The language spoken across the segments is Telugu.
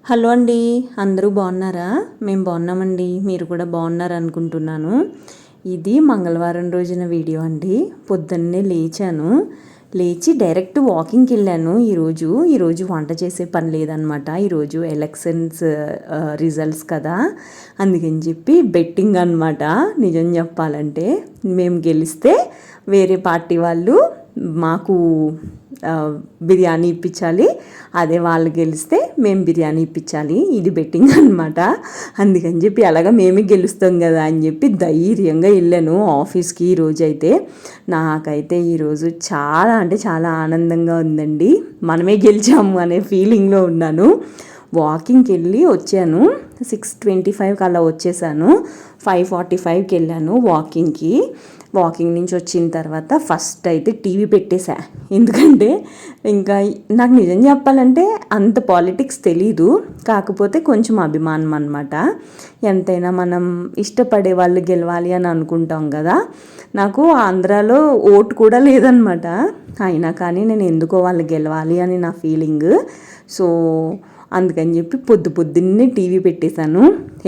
హలో అండి. అందరూ బాగున్నారా? మేము బాగున్నామండి. మీరు కూడా బాగున్నారు అనుకుంటున్నాను. ఇది మంగళవారం రోజున వీడియో అండి. పొద్దున్నే లేచి డైరెక్ట్ వాకింగ్కి వెళ్ళాను. ఈరోజు వంట చేసే పని లేదనమాట. ఈరోజు ఎలక్షన్స్ రిజల్ట్స్ కదా, అందుకని చెప్పి బెట్టింగ్ అనమాట. నిజం చెప్పాలంటే మేము గెలిస్తే వేరే పార్టీ వాళ్ళు మాకు బిర్యానీ ఇప్పించాలి, అదే వాళ్ళు గెలిస్తే మేము బిర్యానీ ఇప్పించాలి. ఇది బెట్టింగ్ అనమాట. అందుకని చెప్పి అలాగా మేమే గెలుస్తాం కదా అని చెప్పి ధైర్యంగా వెళ్ళాను ఆఫీస్కి. ఈరోజు అయితే నాకైతే ఈరోజు చాలా అంటే చాలా ఆనందంగా ఉందండి. మనమే గెలిచాము అనే ఫీలింగ్లో ఉన్నాను. వాకింగ్కి వెళ్ళి వచ్చాను. 6:25కి అలా వచ్చేసాను. 5:45కి వెళ్ళాను వాకింగ్ నుంచి వచ్చిన తర్వాత ఫస్ట్ అయితే టీవీ పెట్టేశా. ఎందుకంటే ఇంకా నాకు నిజం చెప్పాలంటే అంత పాలిటిక్స్ తెలీదు, కాకపోతే కొంచెం అభిమానం అనమాట. ఎంతైనా మనం ఇష్టపడే వాళ్ళు గెలవాలి అని అనుకుంటాం కదా. నాకు ఆంధ్రాలో ఓటు కూడా లేదనమాట. అయినా కానీ నేను ఎందుకో వాళ్ళు గెలవాలి అని నా ఫీలింగ్. సో అందుకని చెప్పి పొద్దున్నే టీవీ పెట్టేశాను.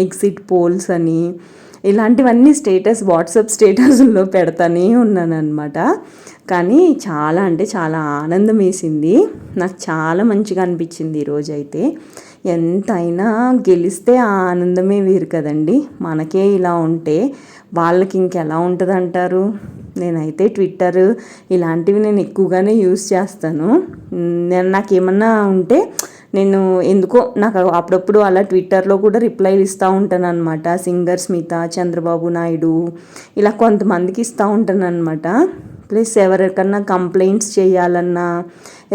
ఎగ్జిట్ పోల్స్ అని ఇలాంటివన్నీ వాట్సాప్ స్టేటస్లో పెడతానే ఉన్నాను అనమాట. కానీ చాలా అంటే చాలా ఆనందం వేసింది. నాకు చాలా మంచిగా అనిపించింది ఈరోజైతే. ఎంతైనా గెలిస్తే ఆ ఆనందమే వేరు కదండి. మనకే ఇలా ఉంటే వాళ్ళకి ఇంకెలా ఉంటుంది అంటారు. నేనైతే ట్విట్టర్ ఇలాంటివి నేను ఎక్కువగానే యూస్ చేస్తాను. నాకేమన్నా ఉంటే నేను నాకు అప్పుడప్పుడు అలా ట్విట్టర్లో కూడా రిప్లైలు ఇస్తూ ఉంటాను అనమాట. సింగర్ స్మిత, చంద్రబాబు నాయుడు ఇలా కొంతమందికి ఇస్తూ ఉంటాను అనమాట. ప్లస్ ఎవరికన్నా కంప్లైంట్స్ చేయాలన్నా,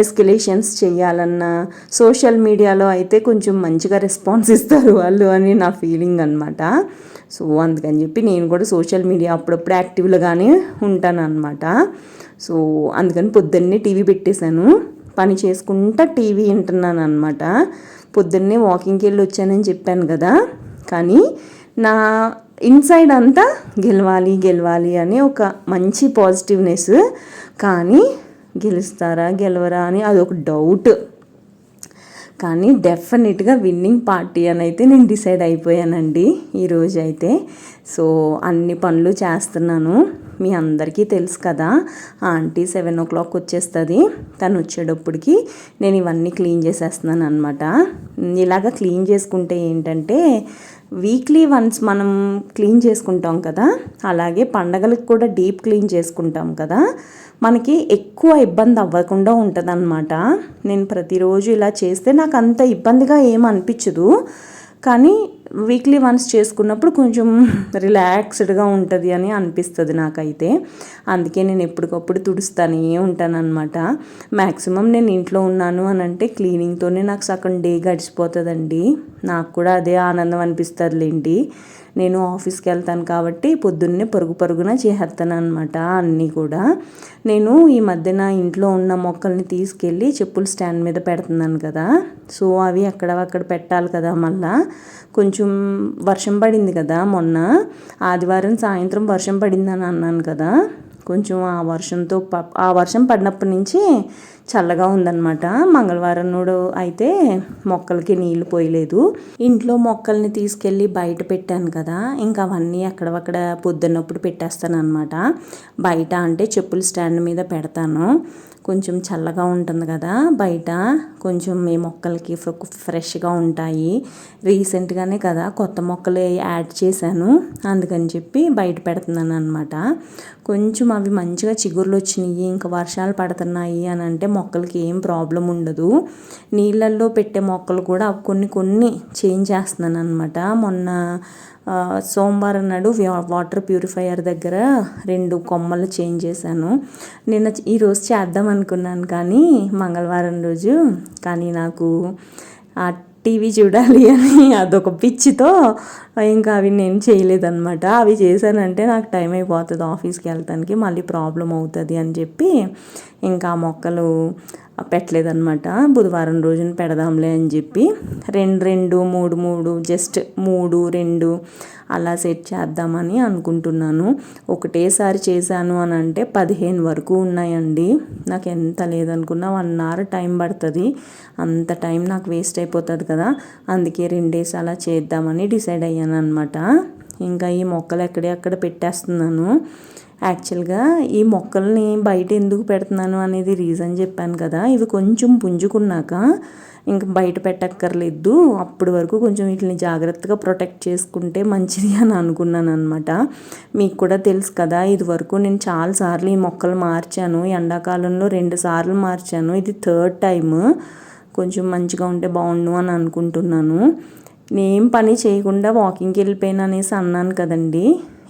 ఎస్కలేషన్స్ చేయాలన్నా సోషల్ మీడియాలో అయితే కొంచెం మంచిగా రెస్పాన్స్ ఇస్తారు వాళ్ళు అని నా ఫీలింగ్ అనమాట. సో అందుకని చెప్పి నేను కూడా సోషల్ మీడియా అప్పుడప్పుడు యాక్టివ్గానే ఉంటాను అనమాట. సో అందుకని పొద్దున్నే టీవీ పెట్టేశాను. పని చేసుకుంటా టీవీ వింటున్నాను అనమాట. పొద్దున్నే వాకింగ్కి వెళ్ళి వచ్చానని చెప్పాను కదా, కానీ నా ఇన్సైడ్ అంతా గెలవాలి అని ఒక మంచి పాజిటివ్నెస్. కానీ గెలుస్తారా గెలవరా అని అదొక డౌట్. కానీ డెఫినెట్గా విన్నింగ్ పార్టీ అని అయితే నేను డిసైడ్ అయిపోయానండి ఈరోజు అయితే. సో అన్ని పనులు చేస్తున్నాను. మీ అందరికీ తెలుసు కదా, ఆంటీ 7 o'clock వచ్చేస్తుంది. తను వచ్చేటప్పటికి నేను ఇవన్నీ క్లీన్ చేసేస్తున్నాను అనమాట. ఇలాగ క్లీన్ చేసుకుంటే ఏంటంటే వీక్లీ వన్స్ మనం క్లీన్ చేసుకుంటాం కదా, అలాగే పండగలకు కూడా డీప్ క్లీన్ చేసుకుంటాం కదా, మనకి ఎక్కువ ఇబ్బంది అవ్వకుండా ఉంటుంది అన్నమాట. నేను ప్రతిరోజు ఇలా చేస్తే నాకు అంత ఇబ్బందిగా ఏం అనిపించదు, కానీ వీక్లీ వన్స్ చేసుకున్నప్పుడు కొంచెం రిలాక్స్డ్గా ఉంటుంది అని అనిపిస్తుంది నాకైతే. అందుకే నేను ఎప్పటికప్పుడు తుడుస్తూనే ఉంటాను అనమాట. మ్యాక్సిమం నేను ఇంట్లో ఉన్నాను అని అంటే క్లీనింగ్తోనే నాకు సగం డే గడిచిపోతుందండి. నాకు కూడా అదే ఆనందం అనిపిస్తుందిలేండి. నేను ఆఫీస్కి వెళ్తాను కాబట్టి పొద్దున్నే పరుగున చేసేస్తాను అనమాట అన్నీ కూడా. నేను ఈ మధ్యన ఇంట్లో ఉన్న మొక్కల్ని తీసుకెళ్ళి చెప్పుల స్టాండ్ మీద పెడుతున్నాను కదా, సో అవి అక్కడ పెట్టాలి కదా. మళ్ళా కొంచెం వర్షం పడింది కదా మొన్న ఆదివారం సాయంత్రం వర్షం పడిందని అన్నాను కదా. కొంచెం ఆ వర్షం పడినప్పటి నుంచి చల్లగా ఉందన్నమాట. మంగళవారం నాడు అయితే మొక్కలకి నీళ్లు పోయలేదు. ఇంట్లో మొక్కల్ని తీసుకెళ్ళి బయట పెట్టాను కదా, ఇంకా అవన్నీ అక్కడక్కడ పొద్దున్నప్పుడు పెట్టేస్తాను అనమాట. బయట అంటే చెప్పుల స్టాండ్ మీద పెడతాను. కొంచెం చల్లగా ఉంటుంది కదా బయట, కొంచెం మీ మొక్కలకి ఫ్రెష్గా ఉంటాయి. రీసెంట్గానే కదా కొత్త మొక్కలు యాడ్ చేశాను, అందుకని చెప్పి బయట పెడుతున్నాను అనమాట. కొంచెం అవి మంచిగా చిగుర్లు వచ్చినాయి, ఇంకా వర్షాలు పడుతున్నాయి అని అంటే మొక్కలకి ఏం ప్రాబ్లం ఉండదు. నీళ్ళల్లో పెట్టే మొక్కలు కూడా కొన్ని చేంజ్ చేస్తున్నాను అనమాట. మొన్న సోమవారం నాడు వాటర్ ప్యూరిఫైయర్ దగ్గర 2 కొమ్మలు చేంజ్ చేశాను. ఈరోజు చేద్దాం అనుకున్నాను కానీ మంగళవారం రోజు, కానీ నాకు ఆ టీవీ చూడాలి అని అదొక పిచ్చితో ఇంకా అవి నేను చేయలేదన్నమాట. అవి చేశానంటే నాకు టైం అయిపోతుంది ఆఫీస్కి వెళ్తానికి, మళ్ళీ ప్రాబ్లం అవుతుంది అని చెప్పి ఇంకా ఆ మొక్కలు పెట్టలేదన్నమాట. బుధవారం రోజున పెడదాంలే అని చెప్పి 2 3 జస్ట్ 3 2 అలా సెట్ చేద్దామని అనుకుంటున్నాను. ఒకటేసారి చేశాను అని అంటే 15 వరకు ఉన్నాయండి. నాకు ఎంత లేదనుకున్నా 1 hour టైం పడుతుంది. అంత టైం నాకు వేస్ట్ అయిపోతుంది కదా, అందుకే 2 days అలా చేద్దామని డిసైడ్ అయ్యాను అనమాట. ఇంకా ఈ మొక్కలు ఎక్కడెక్కడ పెట్టేస్తున్నాను. యాక్చువల్గా ఈ మొక్కల్ని బయట ఎందుకు పెడుతున్నాను అనేది రీజన్ చెప్పాను కదా, ఇవి కొంచెం పుంజుకున్నాక ఇంకా బయట పెట్టక్కర్లేదు, అప్పటి వరకు కొంచెం వీటిని జాగ్రత్తగా ప్రొటెక్ట్ చేసుకుంటే మంచిది అని అనుకున్నాను అనమాట. మీకు కూడా తెలుసు కదా, ఇది వరకు నేను చాలాసార్లు ఈ మొక్కలు మార్చాను. ఎండాకాలంలో 2 సార్లు మార్చాను, ఇది 3rd టైం. కొంచెం మంచిగా ఉంటే బాగుండు అని అనుకుంటున్నాను. నేనేం పని చేయకుండా వాకింగ్కి వెళ్ళిపోయాను అనేసి అన్నాను కదండి.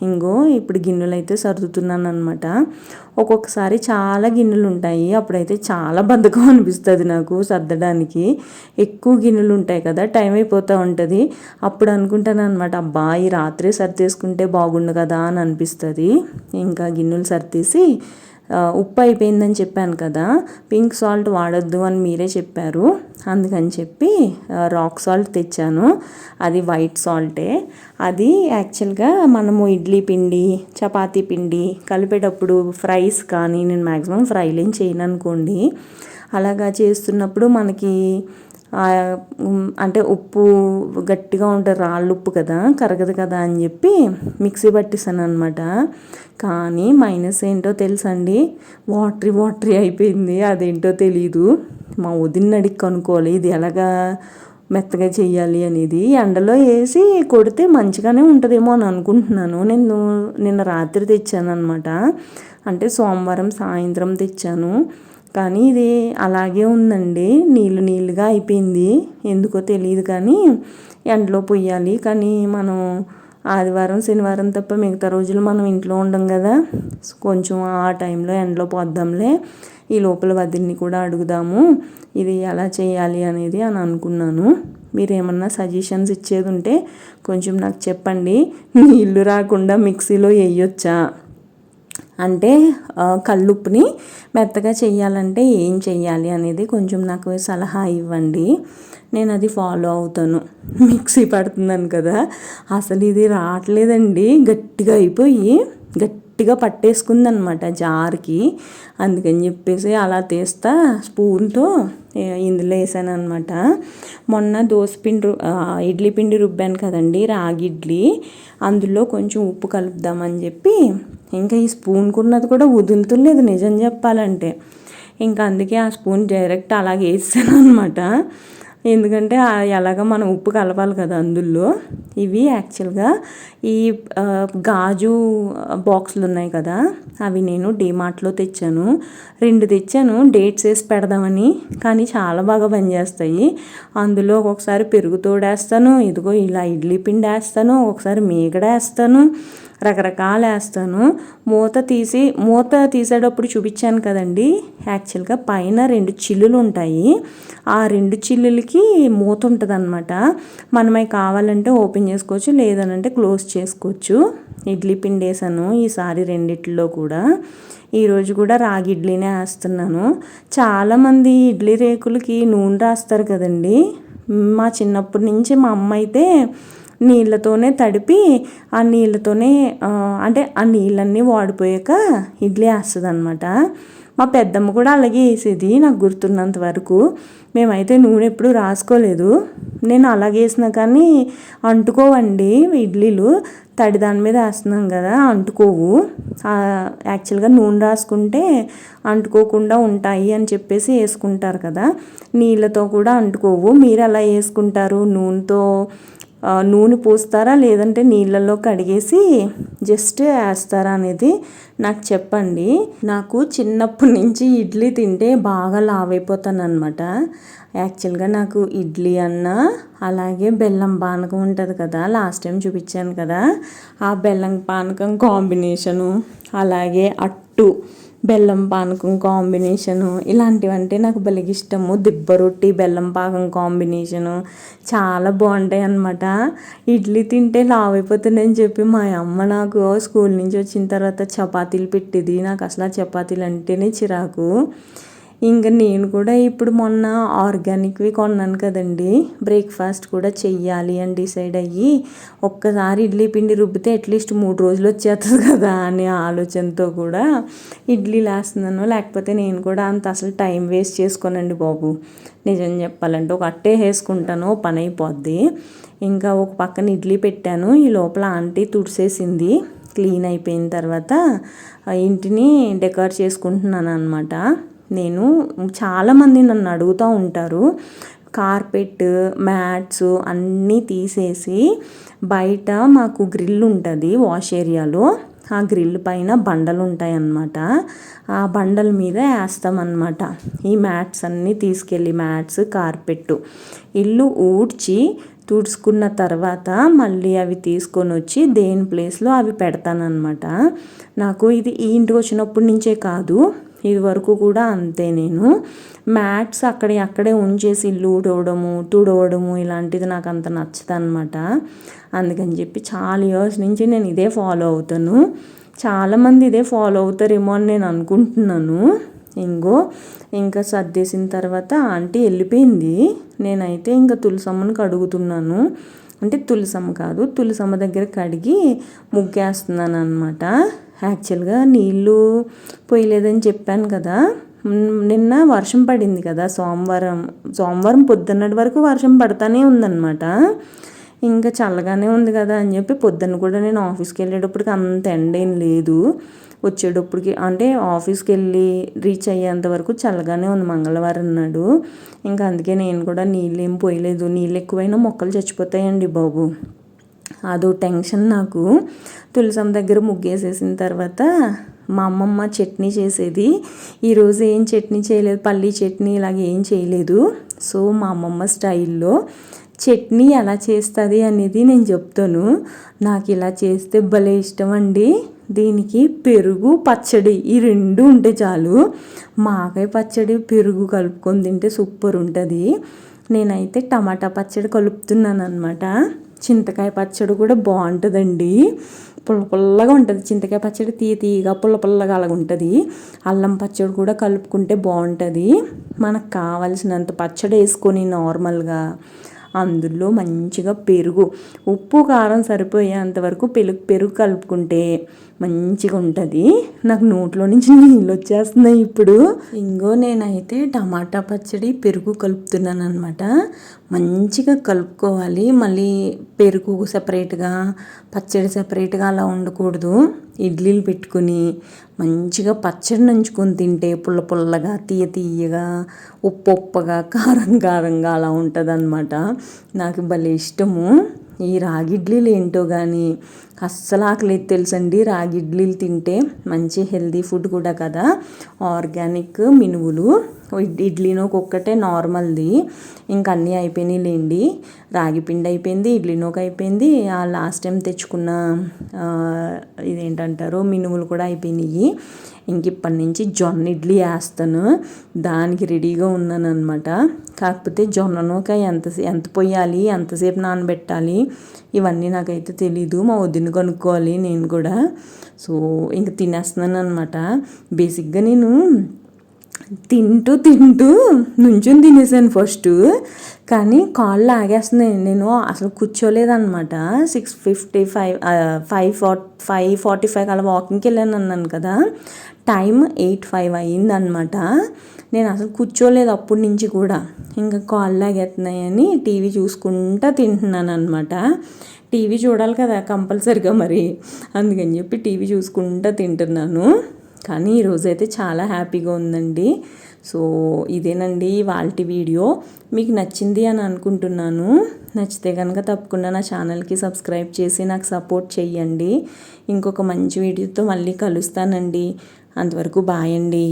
ఇంగో ఇప్పుడు గిన్నెలు అయితే సర్దుతున్నాను అనమాట. ఒక్కొక్కసారి చాలా గిన్నెలు ఉంటాయి, అప్పుడైతే చాలా బద్ధకం అనిపిస్తుంది నాకు సర్దడానికి. ఎక్కువ గిన్నెలు ఉంటాయి కదా, టైం అయిపోతూ ఉంటుంది. అప్పుడు అనుకుంటాను అనమాట, అబ్బా ఈ రాత్రి సర్దేసుకుంటే బాగుండు కదా అని అనిపిస్తుంది. ఇంకా గిన్నెలు సర్దేసి ఉప్పు అయిపోయిందని చెప్పాను కదా, పింక్ సాల్ట్ వాడొద్దు అని మీరే చెప్పారు. అందుకని చెప్పి రాక్ సాల్ట్ తెచ్చాను. అది వైట్ సాల్టే. అది యాక్చువల్గా మనము ఇడ్లీ పిండి, చపాతీ పిండి కలిపేటప్పుడు ఫ్రైస్ కానీ, నేను మ్యాక్సిమం ఫ్రైలేం చేయను అనుకోండి, అలాగా చేస్తున్నప్పుడు మనకి అంటే ఉప్పు గట్టిగా ఉంటుంది, రాళ్ళు ఉప్పు కదా, కరగదు కదా అని చెప్పి మిక్సీ పట్టేసాను అనమాట. కానీ మైనస్ ఏంటో తెలుసండి, వాటరీ అయిపోయింది. అదేంటో తెలీదు. మా వదిన అడిగి కనుక్కోవాలి ఇది ఎలాగా మెత్తగా చెయ్యాలి అనేది. ఎండలో వేసి కొడితే మంచిగానే ఉంటుందేమో అని అనుకుంటున్నాను. నేను నిన్న రాత్రి తెచ్చాను అనమాట, అంటే సోమవారం సాయంత్రం తెచ్చాను. కానీ ఇది అలాగే ఉందండి, నీళ్ళుగా అయిపోయింది. ఎందుకో తెలియదు, కానీ ఎండలో పొయ్యాలి. కానీ మనం ఆదివారం శనివారం తప్ప మిగతా రోజులు మనం ఇంట్లో ఉండం కదా, కొంచెం ఆ టైంలో ఎండలో పోద్దాంలే, ఈ లోపల వదిన్ని కూడా అడుగుదాము ఇది ఎలా చేయాలి అనేది అని అనుకున్నాను. మీరు ఏమన్నా సజెషన్స్ ఇచ్చేది ఉంటే కొంచెం నాకు చెప్పండి. నీళ్ళు రాకుండా మిక్సీలో వేయొచ్చా, అంటే కల్లుప్పుని మెత్తగా చెయ్యాలంటే ఏం చెయ్యాలి అనేది కొంచెం నాకు సలహా ఇవ్వండి, నేను అది ఫాలో అవుతాను. మిక్సీ పడుతున్నాను కదా, అసలు ఇది రావట్లేదండి, గట్టిగా అయిపోయి గట్టిగా పట్టేసుకుందనమాట జార్కి. అందుకని చెప్పేసి అలా తీస్తా స్పూన్తో ఇందులో వేసాను అనమాట. మొన్న దోసపిండి ఇడ్లీ పిండి రుబ్బాను కదండి, రాగి ఇడ్లీ, అందులో కొంచెం ఉప్పు కలుపుదామని చెప్పి ఇంకా ఈ స్పూన్కున్నది కూడా వదులుతులేదు నిజం చెప్పాలంటే. ఇంకా అందుకే ఆ స్పూన్ డైరెక్ట్ అలాగే వేసాను అనమాట. ఎందుకంటే ఎలాగ మనం ఉప్పు కలపాలి కదా అందులో. ఇవి యాక్చువల్గా ఈ గాజు బాక్సులు ఉన్నాయి కదా, అవి నేను డీమార్ట్లో తెచ్చాను. 2 తెచ్చాను డేట్స్ వేసి పెడదామని, కానీ చాలా బాగా పనిచేస్తాయి. అందులో ఒక్కొక్కసారి పెరుగు తోడేస్తాను, ఇదిగో ఇలా ఇడ్లీ పిండి వేస్తాను, ఒకసారి మీగడ వేస్తాను, రకరకాలు వేస్తాను. మూత తీసేటప్పుడు చూపించాను కదండి, యాక్చువల్గా పైన 2 చిల్లులు ఉంటాయి. ఆ 2 చిల్లులకి మూత ఉంటుంది అనమాట. మనమై కావాలంటే ఓపెన్ చేసుకోవచ్చు, లేదనంటే క్లోజ్ చేసుకోవచ్చు. ఇడ్లీ పిండి వేసాను ఈసారి 2 కూడా. ఈరోజు కూడా రాగి ఇడ్లీనే వేస్తున్నాను. చాలామంది ఇడ్లీ రేకులకి నూనె రాస్తారు కదండి. మా చిన్నప్పటి నుంచి మా అమ్మ అయితే నీళ్ళతోనే తడిపి ఆ నీళ్ళతోనే అంటే ఆ నీళ్ళన్నీ వాడిపోయాక ఇడ్లీ వేస్తుంది అనమాట. మా పెద్దమ్మ కూడా అలాగే వేసేది నాకు గుర్తున్నంత వరకు. మేమైతే నూనె ఎప్పుడు రాసుకోలేదు. నేను అలాగే వేసినా కానీ అంటుకోవండి ఇడ్లీలు, తడి దాని మీద వేస్తున్నాం కదా అంటుకోవు. యాక్చువల్గా నూనె రాసుకుంటే అంటుకోకుండా ఉంటాయి అని చెప్పేసి వేసుకుంటారు కదా, నీళ్ళతో కూడా అంటుకోవు. మీరు ఎలా వేసుకుంటారు, నూనె పోస్తారా లేదంటే నీళ్ళల్లో కడిగేసి జస్ట్ వేస్తారా అనేది నాకు చెప్పండి. నాకు చిన్నప్పటి నుంచి ఇడ్లీ తింటే బాగా లావ్ అయిపోతాను అనమాట. యాక్చువల్గా నాకు ఇడ్లీ అన్న, అలాగే బెల్లం పానకం ఉంటుంది కదా, లాస్ట్ టైం చూపించాను కదా, ఆ బెల్లం పానకం కాంబినేషను, అలాగే అట్టు బెల్లం పానకం కాంబినేషను, ఇలాంటివంటే నాకు భలే ఇష్టము. దిబ్బ రొట్టి బెల్లం పాకం కాంబినేషను చాలా బాగుంటాయి అన్నమాట. ఇడ్లీ తింటే లావు అయిపోతుందని చెప్పి మా అమ్మ నాకు స్కూల్ నుంచి వచ్చిన తర్వాత చపాతీలు పెట్టేది. నాకు అసలు చపాతీలు అంటేనే చిరాకు. ఇంకా నేను కూడా ఇప్పుడు మొన్న ఆర్గానిక్వి కొన్నాను కదండి, బ్రేక్ఫాస్ట్ కూడా చెయ్యాలి అని డిసైడ్ అయ్యి ఒక్కసారి ఇడ్లీ పిండి రుబ్బితే అట్లీస్ట్ 3 రోజులు వచ్చేస్తుంది కదా అనే ఆలోచనతో కూడా ఇడ్లీలు వేస్తున్నాను. లేకపోతే నేను కూడా అంత అసలు టైం వేస్ట్ చేసుకోనండి బాబు, నిజం చెప్పాలంటే ఒక అట్టే వేసుకుంటాను, పని అయిపోద్ది. ఇంకా ఒక పక్కన ఇడ్లీ పెట్టాను, ఈ లోపల ఆంటీ తుడిసేసింది. క్లీన్ అయిపోయిన తర్వాత ఇంటిని డెకర్ చేసుకుంటున్నాను అనమాట. నేను చాలామంది నన్ను అడుగుతూ ఉంటారు, కార్పెట్ మ్యాట్స్ అన్నీ తీసేసి బయట మాకు గ్రిల్ ఉంటుంది వాష్ ఏరియాలో, ఆ గ్రిల్ పైన బండలు ఉంటాయి అన్నమాట, ఆ బండల మీద వేస్తామన్నమాట ఈ మ్యాట్స్ అన్నీ తీసుకెళ్ళి. మ్యాట్స్ కార్పెట్ ఇల్లు ఊడ్చి తుడుచుకున్న తర్వాత మళ్ళీ అవి తీసుకొని వచ్చి దేని ప్లేస్లో అవి పెడతానన్నమాట. నాకు ఇది ఈ ఇంటికి వచ్చినప్పటి నుంచే కాదు, ఇది వరకు కూడా అంతే. నేను మ్యాట్స్ అక్కడే ఉంచేసి ఇల్లు తుడవడము ఇలాంటిది నాకు అంత నచ్చదు అనమాట. అందుకని చెప్పి చాలా ఇయర్స్ నుంచి నేను ఇదే ఫాలో అవుతాను. చాలామంది ఇదే ఫాలో అవుతారేమో అని నేను అనుకుంటున్నాను. ఇంకా సర్దేసిన తర్వాత ఆంటీ వెళ్ళిపోయింది. నేనైతే ఇంకా తులసమ్మని కడుగుతున్నాను, అంటే తులసమ్మ కాదు, తులసమ్మ దగ్గర కడిగి ముగ్గేస్తున్నాను అనమాట. యాక్చువల్గా నీళ్ళు పోయలేదని చెప్పాను కదా, నిన్న వర్షం పడింది కదా, సోమవారం పొద్దున్నటి వరకు వర్షం పడతానే ఉందన్నమాట. ఇంకా చల్లగానే ఉంది కదా అని చెప్పి పొద్దున్న కూడా నేను ఆఫీస్కి వెళ్ళేటప్పటికి అంత ఎండ ఏం లేదు, వచ్చేటప్పటికి అంటే ఆఫీస్కి వెళ్ళి రీచ్ అయ్యేంత వరకు చల్లగానే ఉంది మంగళవారం నాడు. ఇంకా అందుకే నేను కూడా నీళ్ళు ఏం పోయలేదు, నీళ్ళు ఎక్కువైనా మొక్కలు చచ్చిపోతాయండి బాబు, అదో టెన్షన్ నాకు. తులసమ్మ దగ్గర ముగ్గేసేసిన తర్వాత మా అమ్మమ్మ చట్నీ చేసేది, ఈరోజు ఏం చట్నీ చేయలేదు, పల్లీ చట్నీ ఇలాగ ఏం చేయలేదు. సో మా అమ్మమ్మ స్టైల్లో చట్నీ ఎలా చేస్తుంది అనేది నేను చెప్తాను. నాకు ఇలా చేస్తే భలే ఇష్టం అండి. దీనికి పెరుగు పచ్చడి ఈ రెండు ఉంటే చాలు, మాకాయ పచ్చడి పెరుగు కలుపుకొని తింటే సూపర్ ఉంటుంది. నేనైతే టమాటా పచ్చడి కలుపుతున్నాను అనమాట. చింతకాయ పచ్చడి కూడా బాగుంటుందండి, పుల్లగా ఉంటుంది. చింతకాయ పచ్చడి తీయగా పుల్లగా అలాగ ఉంటుంది. అల్లం పచ్చడి కూడా కలుపుకుంటే బాగుంటుంది. మనకు కావలసినంత పచ్చడి వేసుకొని నార్మల్గా అందులో మంచిగా పెరుగు, ఉప్పు కారం సరిపోయేంత వరకు పెరుగు కలుపుకుంటే మంచిగా ఉంటుంది. నాకు నోట్లో నుంచి నీళ్ళు వచ్చేస్తున్నాయి ఇప్పుడు. నేనైతే టమాటా పచ్చడి పెరుగు కలుపుతున్నాను అనమాట. మంచిగా కలుపుకోవాలి, మళ్ళీ పెరుగు సపరేట్గా పచ్చడి సపరేట్గా అలా ఉండకూడదు. ఇడ్లీలు పెట్టుకుని మంచిగా పచ్చడి నంచుకొని తింటే పుల్లగా తీయగా ఉప్పుగా కారంగా అలా ఉంటుంది అనమాట. నాకు భలే ఇష్టము. ఈ రాగి ఇడ్లీలు ఏంటో కానీ అస్సలు ఆకలేదు తెలుసండి. రాగి ఇడ్లీలు తింటే మంచి హెల్దీ ఫుడ్ కూడా కదా, ఆర్గానిక్ మినువులు. ఇడ్లీనోకి ఒక్కటే నార్మల్ది, ఇంక అన్నీ అయిపోయినాయి లేండి. రాగి పిండి అయిపోయింది, ఇడ్లీనోకి అయిపోయింది, ఆ లాస్ట్ టైం తెచ్చుకున్న ఇదేంటంటారు మినుములు కూడా అయిపోయినాయి. ఇంక ఇప్పటి నుంచి జొన్న ఇడ్లీ వేస్తాను, దానికి రెడీగా ఉన్నాను అనమాట. కాకపోతే జొన్న నూక ఎంత పొయ్యాలి, ఎంతసేపు నానబెట్టాలి ఇవన్నీ నాకైతే తెలీదు, మా వదిన కనుక్కోవాలి నేను కూడా. సో ఇంక తినేస్తున్నాను అనమాట. బేసిక్గా నేను తింటూ నుంచుని తినేసాను ఫస్ట్, కానీ కాళ్ళు ఆగేస్తున్నాయి. నేను అసలు కూర్చోలేదన్నమాట. 6:55 5:45 అలా వాకింగ్కి వెళ్ళాను అన్నాను కదా, టైం 8:05 అయిందనమాట. నేను అసలు కూర్చోలేదు అప్పటి నుంచి కూడా. ఇంకా కాళ్ళు లాగేస్తున్నాయని టీవీ చూసుకుంటూ తింటున్నాను అనమాట. టీవీ చూడాలి కదా కంపల్సరిగా మరి, అందుకని చెప్పి టీవీ చూసుకుంటూ తింటున్నాను. కానీ ఈరోజైతే చాలా హ్యాపీగా ఉందండి. సో ఇదేనండి ఇవాల్టి వీడియో. మీకు నచ్చింది అని అనుకుంటున్నాను. నచ్చితే కనుక తప్పకుండా నా ఛానల్కి సబ్స్క్రైబ్ చేసి నాకు సపోర్ట్ చెయ్యండి. ఇంకొక మంచి వీడియోతో మళ్ళీ కలుస్తానండి. అంతవరకు బాయ్ అండి.